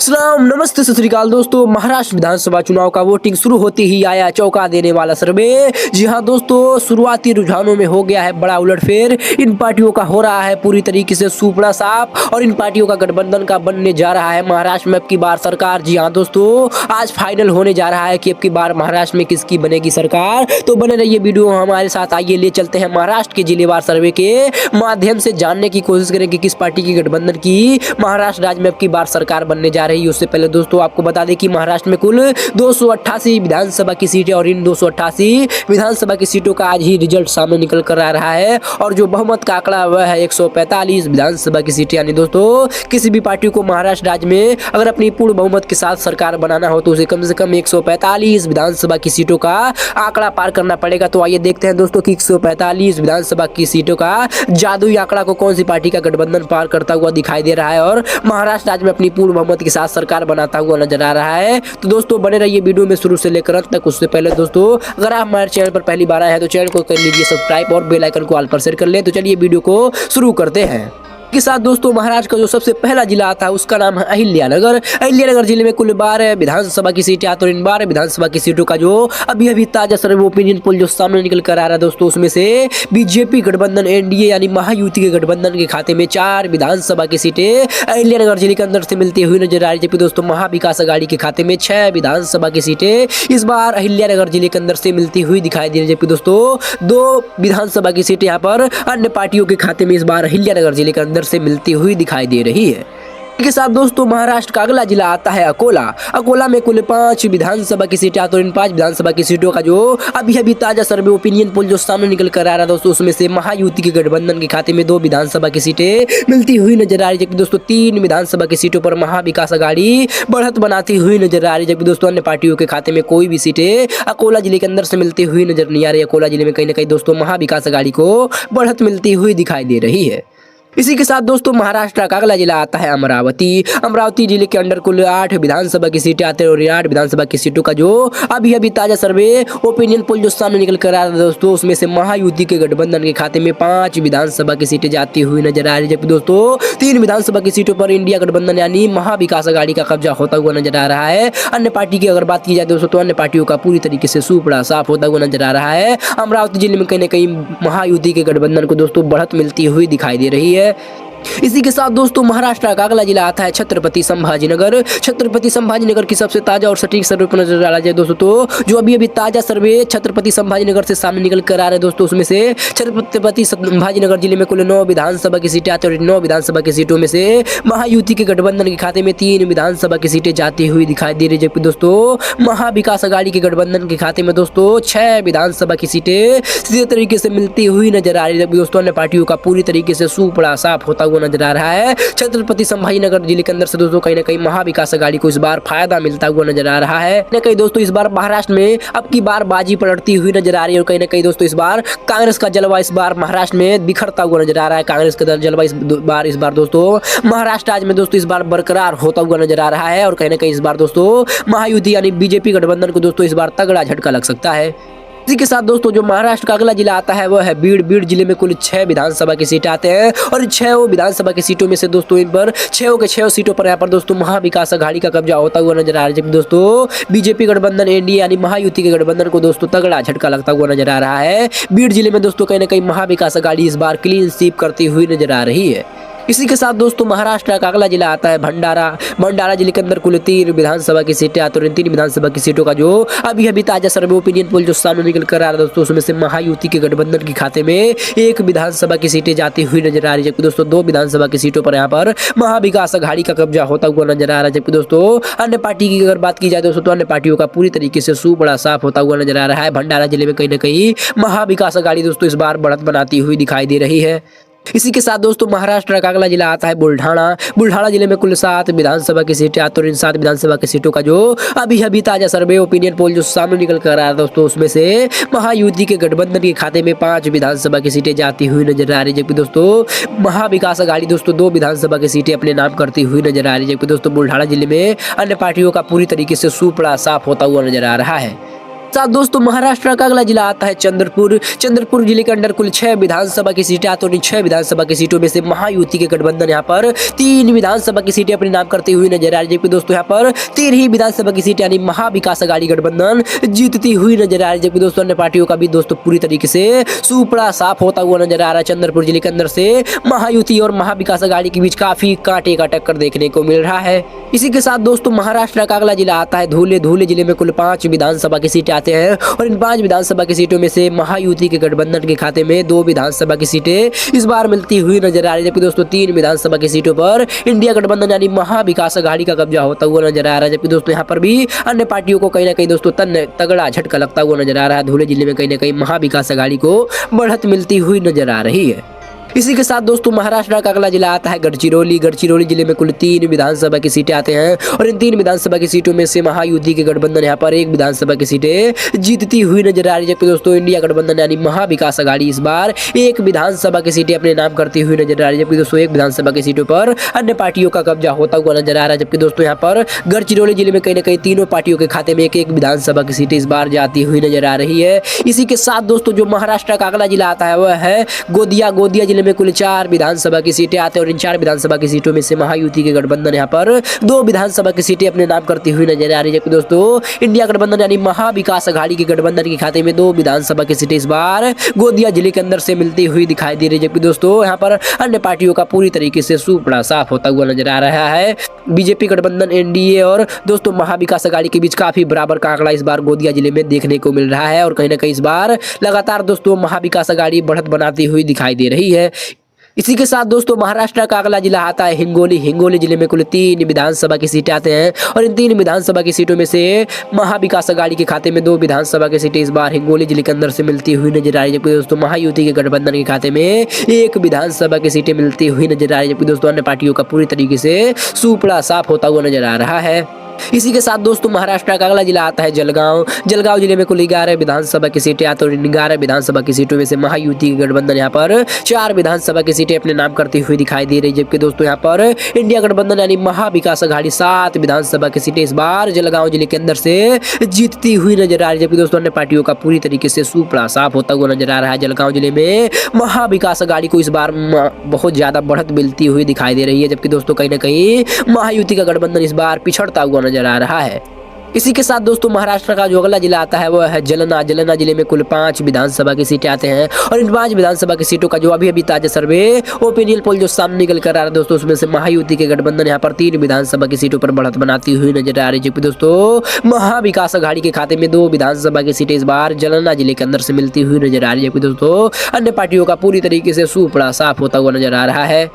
सलाम नमस्ते सत श्री अकाल दोस्तों। महाराष्ट्र विधानसभा चुनाव का वोटिंग शुरू होते ही आया चौंका देने वाला सर्वे। जी हां दोस्तों, शुरुआती रुझानों में हो गया है बड़ा उलटफेर। इन पार्टियों का हो रहा है पूरी तरीके से सूपड़ा साफ और इन पार्टियों का गठबंधन का बनने जा रहा है महाराष्ट्र में अब की बार सरकार। जी हां दोस्तों, आज फाइनल होने जा रहा है कि अब की बार महाराष्ट्र में किसकी बनेगी सरकार। तो बने रहिए वीडियो हमारे साथ। आइए ले चलते हैं महाराष्ट्र के जिलेवार सर्वे के माध्यम से जानने की कोशिश करेंगे किस पार्टी की गठबंधन की महाराष्ट्र राज्य में अब की बार सरकार बनने जा रही है। उससे पहले दोस्तों आपको बता दें कि महाराष्ट्र में कुल 288 विधानसभा की सीटें और इन 288 विधानसभा की सीटों का आज ही रिजल्ट सामने निकल कर आ रहा है और जो बहुमत का आंकड़ा वह है 145 विधानसभा की सीटें। यानी दोस्तों किसी भी पार्टी को महाराष्ट्र राज्य में अगर अपनी पूर्ण बहुमत के साथ सरकार बनाना हो तो उसे कम से कम 145 विधानसभा की सीटों का आंकड़ा पार करना पड़ेगा। तो आइए देखते हैं दोस्तों कि 145 विधानसभा की सीटों का जादुई आंकड़ा को कौन सी पार्टी का गठबंधन पार करता हुआ दिखाई दे रहा है और महाराष्ट्र राज्य में अपनी पूर्ण बहुमत के साथ सरकार बनाता हुआ नजर आ रहा है। तो दोस्तों बने रहिए वीडियो में शुरू से लेकर अंत तक। उससे पहले दोस्तों अगर आप हमारे चैनल पर पहली बार आए हैं तो चैनल को कर लीजिए सब्सक्राइब और बेल आइकन को ऑल पर सेट कर लें। तो चलिए वीडियो को शुरू करते हैं। के साथ दोस्तों महाराष्ट्र का जो सबसे पहला जिला आता है उसका नाम है अहिल्यानगर। अहिल्यानगर जिले में कुल 12 विधानसभा की सीटें आती और इन 12 विधानसभा की सीटों का जो अभी ताजा सर्वे ओपिनियन पोल जो सामने निकल कर आ रहा है दोस्तों, उसमें से बीजेपी गठबंधन एनडीए यानी महायुति के गठबंधन के खाते में 4 विधानसभा की सीटें अहिल्यानगर जिले के अंदर से मिलती हुई नजर आ रही है। जबकि दोस्तों महाविकास अघाड़ी के खाते में 6 विधानसभा की सीटें इस बार अहिल्यानगर जिले के अंदर से मिलती हुई दिखाई दे रही है। जबकि दोस्तों 2 विधानसभा की सीटें यहाँ पर अन्य पार्टियों के खाते में इस बार अहिल्यानगर जिले के अंदर से मिलती हुई दिखाई दे रही है। के साथ दोस्तों महाराष्ट्र का अगला जिला आता है अकोला। अकोला में कुल 5 विधानसभा की सीटें आती और इन 5 विधानसभा की सीटों का जो अभी ताजा सर्वे ओपिनियन पोल जो सामने निकल कर आ रहा है दोस्तों, उसमें से महायुति के गठबंधन के खाते में 2 विधानसभा की सीटें मिलती हुई नजर आ रही है। जबकि दोस्तों 3 विधानसभा की सीटों पर महाविकास अघाड़ी बढ़त बनाती हुई नजर आ रही है। जबकि दोस्तों अन्य पार्टियों के खाते में कोई भी सीटें अकोला जिले के अंदर से मिलती हुई नजर नहीं आ रही है। अकोला जिले में कहीं ना कहीं दोस्तों महाविकास अघाड़ी को बढ़त मिलती हुई दिखाई दे रही है। इसी के साथ दोस्तों महाराष्ट्र का अगला जिला आता है अमरावती। अमरावती जिले के अंदर कुल 8 विधानसभा की सीटें आती है और 8 विधानसभा की सीटों का जो अभी ताजा सर्वे ओपिनियन पोल जो सामने निकल कर आ रहा है दोस्तों, उसमें से महायुति के गठबंधन के खाते में 5 विधानसभा की सीटें जाती हुई नजर आ रही है। जबकि दोस्तों 3 विधानसभा की सीटों पर इंडिया गठबंधन यानी महाविकास अघाड़ी का कब्जा होता हुआ नजर आ रहा है। अन्य पार्टी की अगर बात की जाए दोस्तों तो अन्य पार्टियों का पूरी तरीके से सूपड़ा साफ होता हुआ नजर आ रहा है। अमरावती जिले में कहीं ना कहीं महायुति के गठबंधन को दोस्तों बढ़त मिलती हुई दिखाई दे रही है। इसी के साथ दोस्तों महाराष्ट्र का अगला जिला आता है छत्रपति संभाजीनगर। छत्रपति संभाजीनगर की सबसे ताजा और सटीक सर्वे पर नजर डाला जाए दोस्तों तो जो अभी ताजा सर्वे छत्रपति संभाजीनगर से सामने निकल कर आ रहे हैं दोस्तों, उसमें से छत्रपति संभाजीनगर जिले में कुल 9 विधानसभा की सीटें आती है और 9 विधानसभा की सीटों में से महायुति के गठबंधन के खाते में 3 विधानसभा की सीटें जाती हुई दिखाई दे रही है। जबकि दोस्तों महाविकास अघाड़ी के गठबंधन के खाते में दोस्तों 6 विधानसभा की सीटें सीधे तरीके से मिलती हुई नजर आ रही है। जबकि दोस्तों अन्य पार्टियों का पूरी तरीके से सूपड़ा साफ होता नजर आ रहा है। छत्रपति संभाजीनगर जिले के अंदर से दोस्तों कहीं ना कहीं महाविकास अघाड़ी को इस बार फायदा मिलता हुआ नजर आ रहा है। कहीं ना कहीं दोस्तों इस बार महाराष्ट्र में अब की बार बाजी पलटती हुई नजर आ रही है और कहीं ना कहीं दोस्तों इस बार कांग्रेस का जलवा इस बार महाराष्ट्र में बिखरता हुआ नजर आ रहा है। कांग्रेस का जलवा इस बार दोस्तों महाराष्ट्र राज्य में दोस्तों इस बार बरकरार होता हुआ नजर आ रहा है और कहीं ना कहीं इस बार दोस्तों महायुति यानी बीजेपी गठबंधन को दोस्तों इस बार तगड़ा झटका लग सकता है। इसी के साथ दोस्तों जो महाराष्ट्र का अगला जिला आता है वह है बीड़। बीड़ जिले में कुल 6 विधानसभा की सीटें आते हैं और 6 विधानसभा की सीटों में से दोस्तों इन पर 6 के 6 सीटों पर यहाँ पर दोस्तों महाविकास अघाड़ी का कब्जा होता हुआ नजर आ रहा है। जबकि दोस्तों बीजेपी गठबंधन एनडीए यानी महायुति के गठबंधन को दोस्तों तगड़ा झटका लगता हुआ नजर आ रहा है। बीड़ जिले में दोस्तों कहीं ना कहीं महाविकास अघाड़ी इस बार क्लीन स्वीप करती हुई नजर आ रही है। इसी के साथ दोस्तों महाराष्ट्र का अगला जिला आता है भंडारा। भंडारा जिले के अंदर कुल 3 विधानसभा की सीटें आती और इन 3 विधानसभा की सीटों का जो अभी ताजा सर्वे ओपिनियन पोल जो सामने निकल कर आ रहा है दोस्तों, उसमें से महायुति के गठबंधन के खाते में 1 विधानसभा की सीटें जाती हुई नजर आ रही है। जबकि दोस्तों 2 विधानसभा की सीटों पर यहाँ पर महाविकास अघाड़ी का कब्जा होता हुआ नजर आ रहा है। जबकि दोस्तों अन्य पार्टी की अगर बात की जाए दोस्तों तो अन्य पार्टियों का पूरी तरीके से सूपड़ा साफ होता हुआ नजर आ रहा है। भंडारा जिले में कहीं ना कहीं महाविकास अघाड़ी दोस्तों इस बार बढ़त बनाती हुई दिखाई दे रही है। इसी के साथ दोस्तों महाराष्ट्र का अगला जिला आता है बुल्ढाना। बुल्ढाना जिले में कुल 7 विधानसभा की सीटें आती और इन 7 विधानसभा की सीटों का जो अभी ताजा सर्वे ओपिनियन पोल जो सामने निकल कर आ रहा है दोस्तों, उसमें से महायुति के गठबंधन के खाते में 5 विधानसभा की सीटें जाती हुई नजर आ रही है। जबकि दोस्तों महाविकास अघाड़ी दोस्तों 2 विधानसभा की सीटें अपने नाम करती हुई नजर आ रही है। जबकि दोस्तों बुल्ढाना जिले में अन्य पार्टियों का पूरी तरीके से सूपड़ा साफ होता हुआ नजर आ रहा है। साथ दोस्तों महाराष्ट्र का अगला जिला आता है चंद्रपुर। चंद्रपुर जिले के अंदर कुल 6 विधानसभा की सीटें आती हैं। 6 विधानसभा की सीटों में से महायुति के गठबंधन यहाँ पर 3 विधानसभा की सीटें अपने नाम करते हुए नजर आ रही है, जबकि दोस्तों यहाँ पर 13 ही विधानसभा की सीटें यानी महाविकास अघाड़ी गठबंधन जीतती हुई नजर आ रही है, जबकि दोस्तों अन्य पार्टियों का भी दोस्तों पूरी तरीके से सुपड़ा साफ होता हुआ नजर आ रहा है। चंद्रपुर जिले के अंदर से महायुति और महाविकास अघाड़ी के बीच काफी कांटे का टक्कर देखने को मिल रहा है। इसी के साथ दोस्तों महाराष्ट्र का अगला जिला आता है धुले। धुले जिले में कुल 5 विधानसभा की सीटें आते हैं और इन 5 विधानसभा की सीटों में से महायुति के गठबंधन के खाते में 2 विधानसभा की सीटें इस बार मिलती हुई नजर आ रही है, जबकि दोस्तों 3 विधानसभा की सीटों पर इंडिया गठबंधन यानी महाविकास अघाड़ी का कब्जा होता हुआ नजर आ रहा है, जबकि दोस्तों यहाँ पर भी अन्य पार्टियों को कहीं ना कहीं दोस्तों तगड़ा झटका लगता हुआ नजर आ रहा है। धुले जिले में कहीं ना कहीं महाविकास अघाड़ी को बढ़त मिलती हुई नजर आ रही है। इसी के साथ दोस्तों महाराष्ट्र का अगला जिला आता है गढ़चिरौली। गढ़चिरौली जिले में कुल 3 विधानसभा की सीटें आते हैं और इन 3 विधानसभा की सीटों में से महायुति के गठबंधन यहाँ पर 1 विधानसभा की सीटें जीतती हुई नजर आ रही है, जबकि दोस्तों इंडिया गठबंधन यानी महाविकास अघाड़ी इस बार 1 विधानसभा की सीटें अपने नाम करती हुई नजर आ रही है, जबकि दोस्तों 1 विधानसभा की सीटों पर अन्य पार्टियों का कब्जा होता हुआ नजर आ रहा है, जबकि दोस्तों यहाँ पर गढ़चिरौली जिले में कहीं ना कहीं तीनों पार्टियों के खाते में 1-1 विधानसभा की सीटें इस बार जाती हुई नजर आ रही है। इसी के साथ दोस्तों जो महाराष्ट्र का अगला जिला आता है वह है गोदिया। गोदिया जिले में कुल 4 विधानसभा की सीटें आते हैं और इन 4 विधानसभा की सीटों में से महायुति के गठबंधन यहाँ पर 2 विधानसभा की सीटें अपने नाम करती हुई नजर आ रही है, जबकि दोस्तों इंडिया गठबंधन यानी महाविकास अघाड़ी के गठबंधन के खाते में 2 विधानसभा की सीटें इस बार गोदिया जिले के अंदर से मिलती हुई दिखाई दे रही है, जबकि दोस्तों यहाँ पर अन्य पार्टियों का पूरी तरीके से सुपड़ा साफ होता हुआ नजर आ रहा है। बीजेपी गठबंधन, एनडीए और दोस्तों महाविकास अघाड़ी के बीच काफी बराबर का आंकड़ा इस बार गोदिया जिले में देखने को मिल रहा है और कहीं ना कहीं इस बार लगातार दोस्तों महाविकास अघाड़ी बढ़त बनाती हुई दिखाई दे रही है। इसी के साथ दोस्तों महाराष्ट्र का अगला जिला आता है हिंगोली। हिंगोली जिले में कुल 3 विधानसभा की सीटें आते हैं और इन 3 विधानसभा की सीटों में से महाविकास अघाड़ी के खाते में 2 विधानसभा की सीटें इस बार हिंगोली जिले के अंदर से मिलती हुई नजर आ रही है, जबकि दोस्तों महायुति के गठबंधन के खाते में 1 विधानसभा की सीटें मिलती हुई नजर आ रही है, जबकि दोस्तों अन्य पार्टियों का पूरी तरीके से सुपड़ा साफ होता हुआ नजर आ रहा है। इसी के साथ दोस्तों महाराष्ट्र का अगला जिला आता है जलगांव। जलगांव जिले में कुल 11 विधानसभा की सीटें आती हैं और 11 विधानसभा की सीटों में से महायुति के गठबंधन यहाँ पर 4 विधानसभा की सीटें अपने नाम करती हुई दिखाई दे रही है, जबकि दोस्तों यहाँ पर इंडिया गठबंधन यानी महाविकास अघाड़ी 7 विधानसभा की सीटें इस बार जलगांव जिले के अंदर से जीतती हुई नजर आ रही है, जबकि दोस्तों अन्य पार्टियों का पूरी तरीके से सुपड़ा साफ होता हुआ नजर आ रहा है। जलगांव जिले में महाविकास अघाड़ी को इस बार बहुत ज्यादा बढ़त मिलती हुई दिखाई दे रही है, जबकि दोस्तों कहीं ना कहीं महायुति का गठबंधन इस बार पिछड़ता हुआ नजर आ रहा है। इसी के साथ दोस्तों महाराष्ट्र का जो अगला जिला आता है वह है जलना। जलना जिले में कुल 5 विधानसभा की सीटें आते हैं और इन 5 विधानसभा की सीटों का जो अभी ताजा सर्वे ओपिनियन पोल जो सामने निकल कर आ रहा है दोस्तों, उसमें से महायुति के गठबंधन यहाँ पर 3 विधानसभा की सीटों पर बढ़त बनाती हुई नजर आ रही है, जबकि दोस्तों महाविकास अघाड़ी के खाते में 2 विधानसभा की सीटें इस बार जलना जिले के अंदर से मिलती हुई नजर आ रही है, जबकि दोस्तों अन्य पार्टियों का पूरी तरीके से सुपड़ा साफ होता हुआ नजर आ रहा है।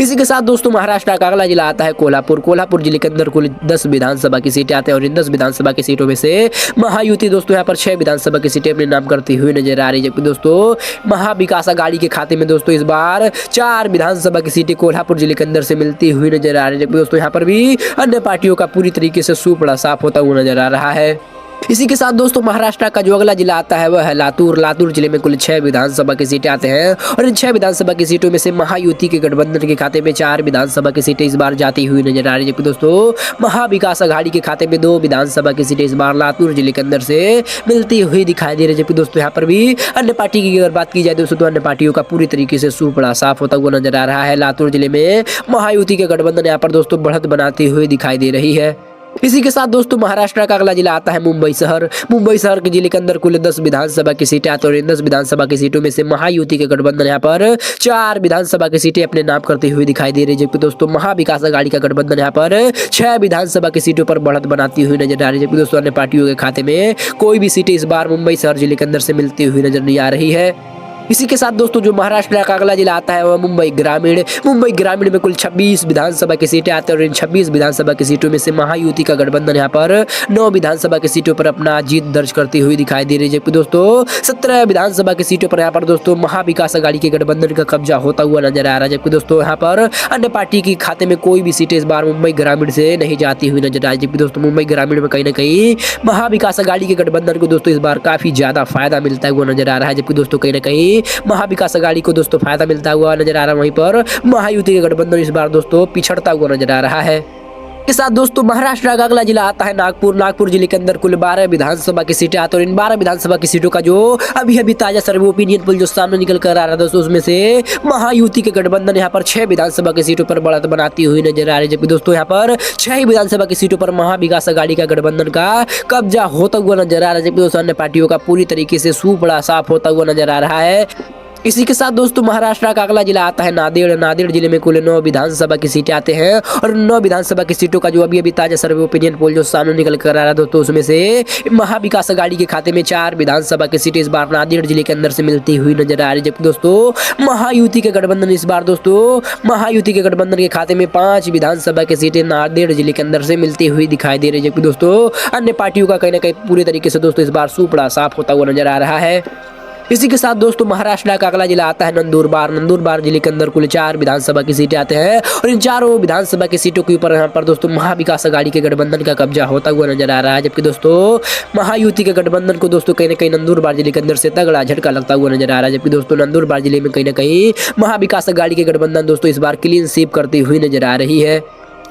इसी के साथ दोस्तों महाराष्ट्र का अगला जिला आता है कोल्हापुर। कोल्हापुर जिले के अंदर कुल 10 विधानसभा की सीटें आते हैं और इन 10 विधानसभा की सीटों में से महायुति दोस्तों यहाँ पर 6 विधानसभा की सीटें अपने नाम करती हुई नजर आ रही है, जबकि दोस्तों महाविकास अघाड़ी के खाते में दोस्तों इस बार 4 विधानसभा की सीटें कोल्हापुर जिले के अंदर से मिलती हुई नजर आ रही है, जबकि दोस्तों यहाँ पर भी अन्य पार्टियों का पूरी तरीके से सुपड़ा साफ होता हुआ नजर आ रहा है। इसी के साथ दोस्तों महाराष्ट्र का जो अगला जिला आता है वह है लातूर। लातूर जिले में कुल 6 विधानसभा की सीटें आते हैं और इन 6 विधानसभा की सीटों में से महायुति के गठबंधन के खाते में 4 विधानसभा की सीटें इस बार जाती हुई नजर आ रही है, जबकि दोस्तों महाविकास अघाड़ी के खाते में 2 विधानसभा की सीटें इस बार लातूर जिले के अंदर से मिलती हुई दिखाई दे रही है, जबकि दोस्तों यहाँ पर भी अन्य पार्टी की अगर बात की जाए दोस्तों तो अन्य पार्टियों का पूरी तरीके से सुपड़ा साफ होता हुआ नजर आ रहा है। लातूर जिले में महायुति के गठबंधन यहाँ पर दोस्तों बढ़त बनाती हुई दिखाई दे रही है। इसी के साथ दोस्तों महाराष्ट्र का अगला जिला आता है मुंबई शहर। मुंबई शहर के जिले के अंदर कुल 10 विधानसभा की सीटें आती हैं और इन 10 विधानसभा की सीटों में से महायुति के गठबंधन यहाँ पर 4 विधानसभा की सीटें अपने नाम करती हुई दिखाई दे रही है, जबकि दोस्तों महाविकास अघाड़ी का गठबंधन यहाँ पर 6 विधानसभा की सीटों पर बढ़त बनाती हुई नजर आ रही है, जबकि दोस्तों अन्य पार्टियों के खाते में कोई भी सीटें इस बार मुंबई शहर जिले के अंदर से मिलती हुई नजर नहीं आ रही है। इसी के साथ दोस्तों जो महाराष्ट्र का अगला जिला आता है वह मुंबई ग्रामीण। मुंबई ग्रामीण में कुल 26 विधानसभा की सीटें आती हैं और इन 26 विधानसभा की सीटों में से महायुति का गठबंधन यहाँ पर 9 विधानसभा की सीटों पर अपना जीत दर्ज करती हुई दिखाई दे रही है, जबकि दोस्तों 17 विधानसभा की सीटों पर यहाँ पर दोस्तों महाविकास अघाड़ी के गठबंधन का कब्जा होता हुआ नजर आ रहा है, जबकि दोस्तों यहाँ पर अन्य पार्टी के खाते में कोई भी सीटें इस बार मुंबई ग्रामीण से नहीं जाती हुई नजर आ रही है, जबकि दोस्तों मुंबई ग्रामीण में कहीं ना कहीं महाविकास अघाड़ी के गठबंधन को दोस्तों इस बार काफी ज्यादा फायदा मिलता हुआ नजर आ रहा है, जबकि दोस्तों कहीं ना कहीं महाविकास अघाड़ी को दोस्तों फायदा मिलता हुआ नजर आ रहा है, वहीं पर महायुति के गठबंधन इस बार दोस्तों पिछड़ता हुआ नजर आ रहा है। के साथ दोस्तों महाराष्ट्र का अगला जिला आता है नागपुर। नागपुर जिले के अंदर कुल 12 विधानसभा की सीटें आती है और इन 12 विधानसभा की सीटों का जो अभी ताजा सर्वे ओपिनियन पोल जो सामने निकल कर आ रहा है दोस्तों, उसमें से महायुति के गठबंधन यहाँ पर 6 विधानसभा की सीटों पर बढ़त बनाती हुई नजर आ रही है। जबकि दोस्तों यहाँ पर 6 विधानसभा की सीटों पर महाविकास अघाड़ी का गठबंधन का कब्जा होता हुआ नजर आ रहा है। जबकि दोस्तों अन्य पार्टियों का पूरी तरीके से सूपड़ा साफ होता हुआ नजर आ रहा है। इसी के साथ दोस्तों महाराष्ट्र का अगला जिला आता है नांदेड़। नांदेड़ जिले में कुल 9 विधानसभा की सीटें आते हैं और 9 विधानसभा की सीटों का जो अभी ताजा सर्वे ओपिनियन पोल जो सामने निकल कर आ रहा है दोस्तों, उसमें से महाविकास अघाड़ी के खाते में 4 विधानसभा की सीटें इस बार नांदेड़ जिले के अंदर से मिलती हुई नजर आ रही है। जबकि दोस्तों महायुति के गठबंधन इस बार दोस्तों महायुति के गठबंधन के खाते में 5 विधानसभा की सीटें नांदेड़ जिले के अंदर से मिलती हुई दिखाई दे रही है। जबकि दोस्तों अन्य पार्टियों का कहीं ना कहीं पूरी तरीके से दोस्तों इस बार सूपड़ा साफ होता हुआ नजर आ रहा है। इसी के साथ दोस्तों महाराष्ट्र का अगला जिला आता है नंदुरबार। नंदुरबार जिले के अंदर कुल 4 विधानसभा की सीटें आते हैं और इन चारों विधानसभा की सीटों के ऊपर यहाँ पर दोस्तों महाविकास अघाड़ी के गठबंधन का कब्जा होता हुआ नजर आ रहा है। जबकि दोस्तों महायुति के गठबंधन को दोस्तों कहीं ना कहीं नंदुरबार जिले के अंदर से तगड़ा झटका लगता हुआ नजर आ रहा है। जबकि दोस्तों नंदुरबार जिले में कहीं ना कहीं महाविकास अघाड़ी के गठबंधन दोस्तों इस बार क्लीन स्वीप करती हुई नजर आ रही है।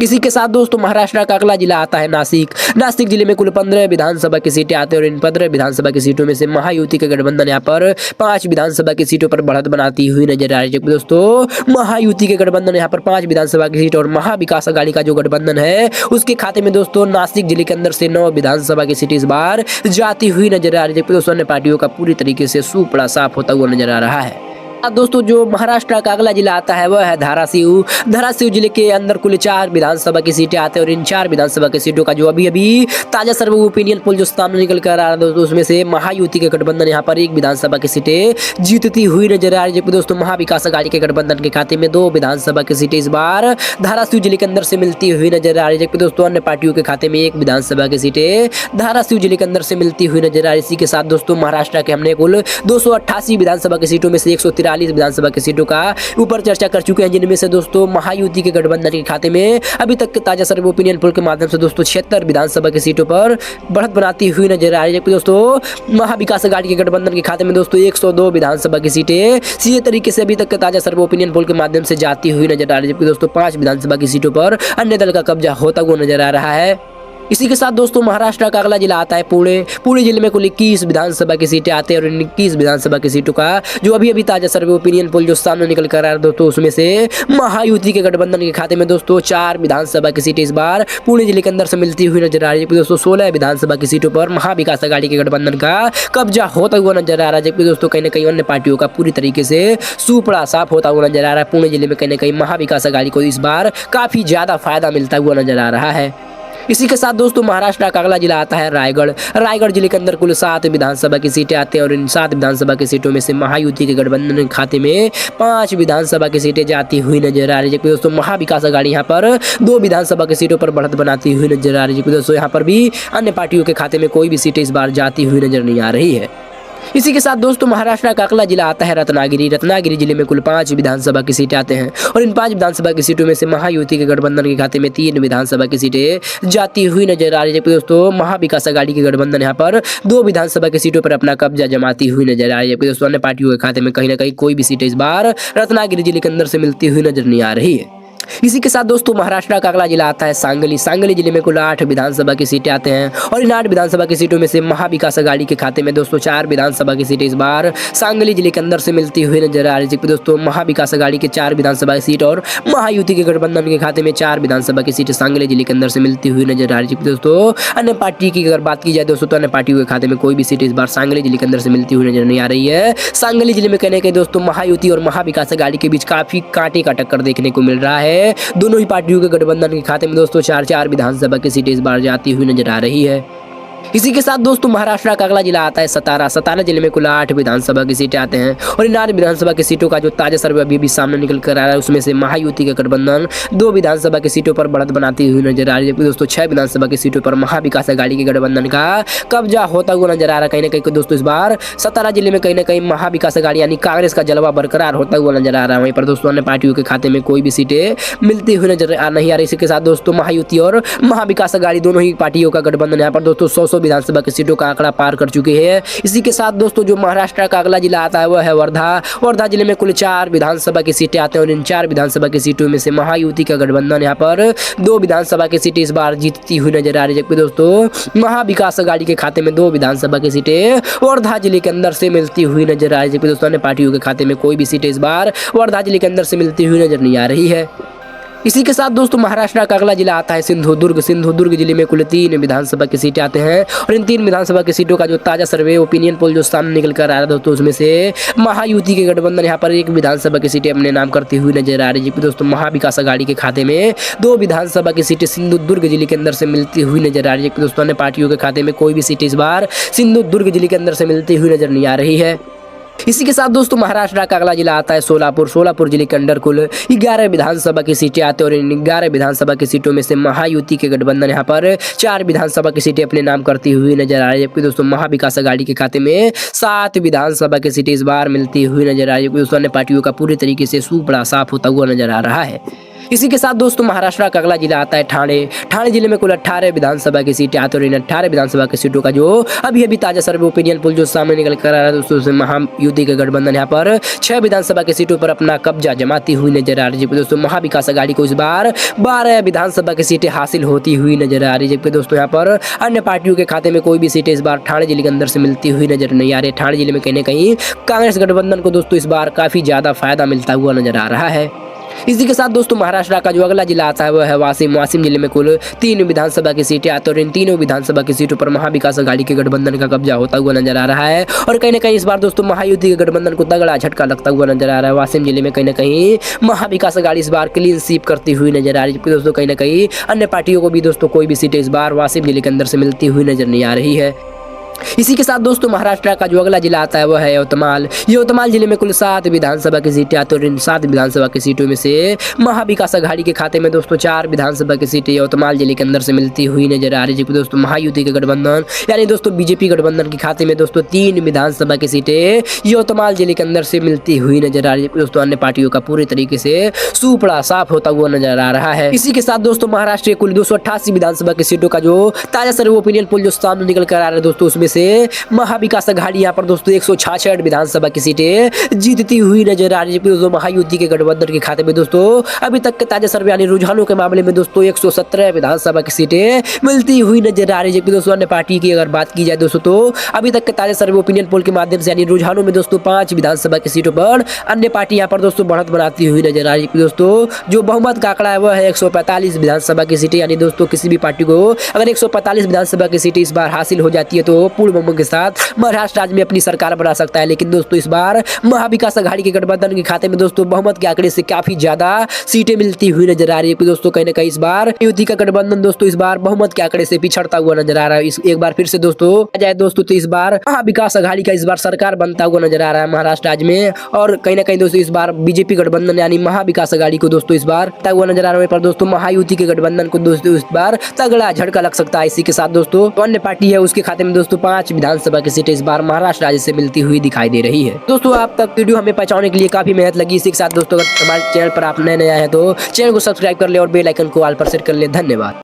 इसी के साथ दोस्तों महाराष्ट्र का अगला जिला आता है नासिक। नासिक जिले में कुल 15 विधानसभा की सीटें आती हैं और इन 15 विधानसभा की सीटों में से महायुति के गठबंधन यहाँ पर 5 विधानसभा की सीटों पर बढ़त बनाती हुई नजर आ रही है। दोस्तों महायुति के गठबंधन यहाँ पर 5 विधानसभा की सीट और महाविकास अघाड़ी का जो गठबंधन है उसके खाते में दोस्तों नासिक जिले के अंदर से 9 विधानसभा की सीटें इस बार जाती हुई नजर आ रही है। दोस्तों अन्य पार्टियों का पूरी तरीके से सूपड़ा साफ होता हुआ नजर आ रहा है। दोस्तों जो महाराष्ट्र का अगला जिला आता है वह है धाराशिव। धाराशिव जिले के अंदर कुल 4 विधानसभा की सीटें आते हैं और इन 4 विधानसभा की सीटों का जो अभी ताजा सर्वे ओपिनियन पोल जो सामने निकल कर आ रहा है दोस्तों, उसमें से महायुति के गठबंधन यहाँ पर 1 विधानसभा की सीटें जीतती हुई नजर आ रही है। जबकि दोस्तों महाविकास अघाड़ी के गठबंधन के खाते में 2 विधानसभा की सीटें इस बार धाराशिव जिले के अंदर से मिलती हुई नजर आ रही है। जबकि दोस्तों अन्य पार्टियों के खाते में 1 विधानसभा की सीटें धाराशिव जिले के अंदर से मिलती हुई नजर आ रही है। इसी के साथ दोस्तों महाराष्ट्र के हमने कुल 288 विधानसभा की सीटों में से 143 विधानसभा की सीटों का ऊपर चर्चा कर चुके हैं, जिनमें से दोस्तों महायुति के गठबंधन के खाते में अभी तक के ताजा सर्वे ओपिनियन पोल के माध्यम से दोस्तों 76 विधानसभा की सीटों पर बढ़त बनाती हुई नजर आ रही है। दोस्तों महाविकास अघाड़ी के गठबंधन के खाते में दोस्तों 102 विधानसभा की सीटें सीधे तरीके से अभी तक के ताजा सर्वे ओपिनियन पोल के माध्यम से जाती हुई नजर आ रही है। जबकि दोस्तों 5 विधानसभा की सीटों पर अन्य दल का कब्जा होता हुआ नजर आ रहा है। इसी के साथ दोस्तों महाराष्ट्र का अगला जिला आता है पुणे। पुणे जिले में कुल 21 विधानसभा की सीटें आती हैं और इन 21 विधानसभा की सीटों का जो अभी ताजा सर्वे ओपिनियन पोल जो सामने निकल कर आ रहा है दोस्तों, उसमें से महायुति के गठबंधन के खाते में दोस्तों 4 विधानसभा की सीटें इस बार पुणे जिले के अंदर से मिलती हुई नजर आ रही है। दोस्तों 16 विधानसभा की सीटों पर महाविकास अघाड़ी के गठबंधन का कब्जा होता हुआ नजर आ रहा है। जबकि दोस्तों कहीं ना कहीं अन्य पार्टियों का पूरी तरीके से सूपड़ा साफ होता हुआ नजर आ रहा है। पुणे जिले में कहीं ना कहीं महाविकास अघाड़ी को इस बार काफी ज्यादा फायदा मिलता हुआ नजर आ रहा है। इसी के साथ दोस्तों महाराष्ट्र का अगला जिला आता है रायगढ़। रायगढ़ जिले के अंदर कुल 7 विधानसभा की सीटें आती हैं और इन 7 विधानसभा की सीटों में से महायुति के गठबंधन के खाते में 5 विधानसभा की सीटें जाती हुई नजर आ रही है। दोस्तों महाविकास अघाड़ी यहाँ पर 2 विधानसभा की सीटों पर बढ़त बनाती हुई नजर आ रही है। दोस्तों यहाँ पर भी अन्य पार्टियों के खाते में कोई भी सीटें इस बार जाती हुई नजर नहीं आ रही है। इसी के साथ दोस्तों महाराष्ट्र का अगला जिला आता है रत्नागिरी। रत्नागिरी जिले में कुल 5 विधानसभा की सीटें आते हैं और इन 5 विधानसभा की सीटों में से महायुति के गठबंधन के खाते में 3 विधानसभा की सीटें जाती हुई नजर आ रही है। दोस्तों महाविकास अघाड़ी के गठबंधन यहाँ पर 2 विधानसभा की सीटों पर अपना कब्जा जमाती हुई नजर आ रही है। दोस्तों अन्य पार्टियों के खाते में कहीं ना कहीं कोई भी सीटें इस बार रत्नागिरी जिले के अंदर से मिलती हुई नजर नहीं आ रही है। इसी के साथ दोस्तों महाराष्ट्र का अगला जिला आता है सांगली। सांगली जिले में कुल 8 विधानसभा की सीटें आते हैं और इन 8 विधानसभा की सीटों में से महाविकास अघाड़ी के खाते में दोस्तों 4 विधानसभा की सीटें इस बार सांगली जिले के अंदर से मिलती हुई नजर आ रही है। दोस्तों महाविकास अघाड़ी के 4 विधानसभा की सीट और महायुति के गठबंधन के खाते में 4 विधानसभा की सीटें सांगली जिले के अंदर से मिलती हुई नजर आ रही है। दोस्तों अन्य पार्टी की अगर बात की जाए दोस्तों तो अन्य पार्टियों के खाते में कोई भी सीट इस बार सांगली जिले के अंदर से मिलती हुई नजर नहीं आ रही है। सांगली जिले में कहने के दोस्तों महायुति और महाविकास अघाड़ी के बीच काफी कांटे का टक्कर देखने को मिल रहा है। दोनों ही पार्टियों के गठबंधन के खाते में दोस्तों 4-4 विधानसभा की सीटें इस बार जाती हुई नजर आ रही है। इसी के साथ दोस्तों महाराष्ट्र का अगला जिला आता है सतारा। सतारा जिले में कुल 8 विधानसभा की सीटें आते हैं और इन 8 विधानसभा की सीटों का जो ताजा सर्वे अभी सामने निकल कर आ रहा है उसमें से महायुति का गठबंधन 2 विधानसभा की सीटों पर बढ़त बनाती हुई नजर आ रही है। दोस्तों 6 विधानसभा की सीटों पर महाविकास अघाड़ी के गठबंधन का कब्जा होता हुआ नजर आ रहा है। कहीं ना कहीं दोस्तों इस बार सतारा जिले में कहीं ना कहीं महाविकास अघाड़ी यानी कांग्रेस का जलवा बरकरार होता हुआ नजर आ रहा है। वहीं पर दोस्तों अन्य पार्टियों के खाते में कोई भी सीटें मिलती हुई नजर नहीं आ रही। इसी के साथ दोस्तों महायुति और महाविकास अघाड़ी दोनों ही पार्टियों का गठबंधन यहाँ पर दोस्तों 100 विधानसभा की सीटों का आंकड़ा पार कर चुकी है। इसी के साथ दोस्तों जो महाराष्ट्र का अगला जिला आता है वह है वर्धा। वर्धा जिले में कुल 4 विधानसभा की सीटें आते हैं और इन 4 विधानसभा की सीटों में से महायुति का गठबंधन यहाँ पर 2 विधानसभा की सीटें इस बार जीतती हुई नजर आ रही है। जबकि दोस्तों महाविकास अघाड़ी के खाते में 2 विधानसभा की सीटें वर्धा जिले के अंदर से मिलती हुई नजर आ रही है। जबकि दोस्तों अन्य पार्टियों के खाते में कोई भी सीटें इस बार वर्धा जिले के अंदर से मिलती हुई नजर नहीं आ रही है। इसी के साथ दोस्तों महाराष्ट्र का अगला जिला आता है सिंधुदुर्ग। सिंधुदुर्ग जिले में कुल 3 विधानसभा की सीटें आते हैं और इन 3 विधानसभा की सीटों का जो ताजा सर्वे ओपिनियन पोल जो सामने निकल कर आ रहा है दोस्तों उसमें से महायुति के गठबंधन यहाँ पर 1 विधानसभा की सीटें अपने नाम करती हुई नजर आ रही है। जबकि दोस्तों महाविकास अघाड़ी के खाते में 2 विधानसभा की सीटें सिंधुदुर्ग जिले के अंदर से मिलती हुई नजर आ रही है। जबकि दोस्तों अन्य पार्टियों के खाते में कोई भी सीट इस बार सिंधुदुर्ग जिले के अंदर से मिलती हुई नजर नहीं आ रही है। इसी के साथ दोस्तों महाराष्ट्र का अगला जिला आता है सोलापुर। सोलापुर जिले के अंदर कुल 11 विधानसभा की सीटें आती है और इन 11 विधानसभा की सीटों में से महायुति के गठबंधन यहाँ पर 4 विधानसभा की सीटें अपने नाम करती हुई नजर आ रही है। जबकि दोस्तों महाविकास अघाड़ी के खाते में 7 विधानसभा की सीटें इस बार मिलती हुई नजर आ रही है। दोस्तों अन्य पार्टियों का पूरी तरीके से सूपड़ा साफ होता हुआ नजर आ रहा है। इसी के साथ दोस्तों महाराष्ट्र का अगला जिला आता है ठाणे। ठाणे जिले में कुल 18 विधानसभा की सीटें आती है और इन 18 विधानसभा की सीटों का जो अभी ताजा सर्वे ओपिनियन पोल जो सामने निकल कर आ रहा है दोस्तों उसमें महायुति के गठबंधन यहाँ पर 6 विधानसभा की सीटों पर अपना कब्जा जमाती हुई नजर आ रही है। दोस्तों महाविकास अघाड़ी को इस बार 12 विधानसभा की सीटें हासिल होती हुई नजर आ रही है। जबकि दोस्तों यहाँ पर अन्य पार्टियों के खाते में कोई भी सीटें इस बार ठाणे जिले के अंदर से मिलती हुई नजर नहीं आ रही है। ठाणे जिले में कहीं ना कहीं कांग्रेस गठबंधन को दोस्तों इस बार काफी ज्यादा फायदा मिलता हुआ नजर आ रहा है। इसी के साथ दोस्तों महाराष्ट्र का जो अगला जिला आता है वह है वाशिम। वाशिम जिले में कुल 3 विधानसभा की सीटें आती है और इन तीनों विधानसभा की सीटों पर महाविकास अघाड़ी के गठबंधन का कब्जा होता हुआ नजर आ रहा है और कहीं ना कहीं इस बार दोस्तों महायुति के गठबंधन को तगड़ा झटका लगता हुआ नजर आ रहा है। वाशिम जिले में कहीं ना कहीं महाविकास अघाड़ी इस बार क्लीन स्वीप करती हुई नजर आ रही है। दोस्तों कहीं ना कहीं अन्य पार्टियों को भी दोस्तों कोई भी सीटें इस बार वाशिम जिले के अंदर से मिलती हुई नजर नहीं आ रही है। इसी के साथ दोस्तों महाराष्ट्र का जो अगला जिला आता है वह है यवतमाल। यवतमाल जिले में कुल 7 विधानसभा की सीटें आती है और इन 7 विधानसभा की सीटों में से महाविकास अघाड़ी के खाते में दोस्तों 4 विधानसभा की सीटें यवतमाल जिले के अंदर से मिलती हुई नजर आ रही है। दोस्तों महायुति के गठबंधन यानी दोस्तों बीजेपी गठबंधन के खाते में दोस्तों 3 विधानसभा की सीटें यवतमाल जिले के अंदर से मिलती हुई नजर आ रही है। दोस्तों अन्य पार्टियों का पूरी तरीके से सूपड़ा साफ होता हुआ नजर आ रहा है। इसी के साथ दोस्तों महाराष्ट्र कुल 288 विधानसभा की सीटों का जो ताजा सर्वे ओपिनियन पोल जो सामने निकल कर आ रहा है दोस्तों उसमें से महाविकास अघाड़ी यहाँ पर दोस्तों 166 विधानसभा की सीटें जीतती हुई नजर आ रही है। दोस्तों महायुति के गठबंधन के खाते में दोस्तों अभी तक के ताजा सर्वे यानी रुझानों के मामले में दोस्तों 117 विधानसभा की सीटें मिलती हुई नजर आ रही है। दोस्तों अन्य पार्टी की अगर बात की जाए दोस्तों तो अभी तक के ताजा सर्वे ओपिनियन पोल के माध्यम से यानी रुझानों में दोस्तों 5 विधानसभा की सीटों पर अन्य पार्टी यहाँ पर दोस्तों बढ़त बनाती हुई नजर आ रही है। दोस्तों जो बहुमत का आंकड़ा है वह है 145 विधानसभा की सीटें यानी दोस्तों किसी भी पार्टी को अगर 145 विधानसभा की सीटें इस बार हासिल हो जाती है तो पूर्ण बहुमत के साथ महाराष्ट्र राज्य में अपनी सरकार बना सकता है। लेकिन दोस्तों इस बार महाविकास अघाड़ी के गठबंधन के खाते में दोस्तों बहुमत के आंकड़े से काफी ज्यादा सीटें मिलती हुई नजर आ रही है। दोस्तों कहीं ना कहीं इस बार युति का गठबंधन दोस्तों इस बार बहुमत के आंकड़े से पिछड़ता हुआ नजर आ रहा है। एक बार फिर से दोस्तों आ जाए दोस्तों तो इस बार महाविकास अघाड़ी का इस बार सरकार बनता हुआ नजर आ रहा है महाराष्ट्र राज्य में और कहीं ना कहीं दोस्तों इस बार बीजेपी गठबंधन यानी महाविकास अघाड़ी को दोस्तों इस बार हुआ नजर आ रहा है। पर दोस्तों महायुति के गठबंधन को दोस्तों इस बार तगड़ा झटका लग सकता है। इसी के साथ दोस्तों अन्य पार्टी है उसके खाते में दोस्तों 5 विधानसभा की सीटें इस बार महाराष्ट्र राज्य से मिलती हुई दिखाई दे रही है। दोस्तों आप तक वीडियो हमें पहुंचाने के लिए काफी मेहनत लगी। इसी के साथ दोस्तों अगर हमारे चैनल पर आप नए आए हैं तो चैनल को सब्सक्राइब कर ले और बेल आइकन को ऑल पर सेट कर ले। धन्यवाद।